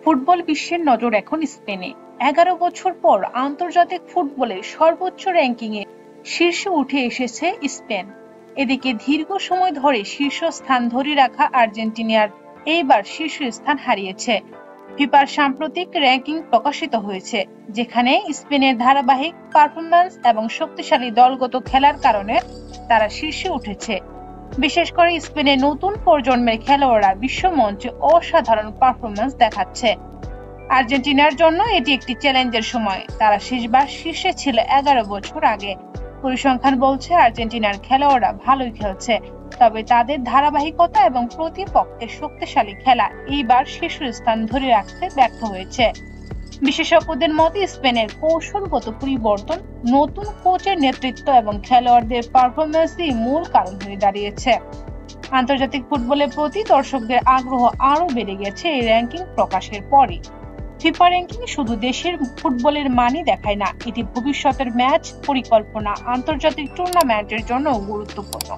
Football বিশ্বের নজর এখন স্পেনে। 11 বছর পর আন্তর্জাতিক ফুটবলের সর্বোচ্চ র্যাঙ্কিংয়ে শীর্ষে উঠে এসেছে স্পেন। এদিকে দীর্ঘ সময় ধরে শীর্ষস্থান ধরে রাখা আর্জেন্টিনার এইবার শীর্ষস্থান হারিয়েছে। ফিফার সাম্প্রতিক র্যাঙ্কিং প্রকাশিত হয়েছে, যেখানে স্পেনের ধারাবাহিক পারফরম্যান্স এবং শক্তিশালী দলগত খেলার কারণে তারা শীর্ষে উঠেছে। বিশেষ করে স্পেনের নতুন প্রজন্মের খেলোয়াড়রা বিশ্বমঞ্চে অসাধারণ পারফরম্যান্স দেখাচ্ছে। আর্জেন্টিনার জন্য এটি একটি চ্যালেঞ্জের সময়। তারা শেষবার শীর্ষে ছিল 11 বছর আগে। পরিসংখ্যান বলছে আর্জেন্টিনার খেলোয়াড়রা ভালোই খেলছে, তবে তাদের ধারাবাহিকতা এবং প্রতিপক্ষের শক্তিশালী খেলা এইবার শীর্ষস্থান ধরে রাখতে ব্যর্থ হয়েছে। বিশেষজ্ঞদের মতে স্পেনের কৌশলগত পরিবর্তন, নতুন কোচের নেতৃত্ব এবং খেলোয়াড়দের পারফরম্যান্সই মূল কারণ হয়ে দাঁড়িয়েছে। আন্তর্জাতিক ফুটবলের প্রতি দর্শকদের আগ্রহ আরও বেড়ে গেছে এই র্যাঙ্কিং প্রকাশের পরই। ফিফা র্যাঙ্কিং শুধু দেশের ফুটবলের মানই দেখায় না, এটি ভবিষ্যতের ম্যাচ পরিকল্পনা, আন্তর্জাতিক টুর্নামেন্টের জন্য গুরুত্বপূর্ণ।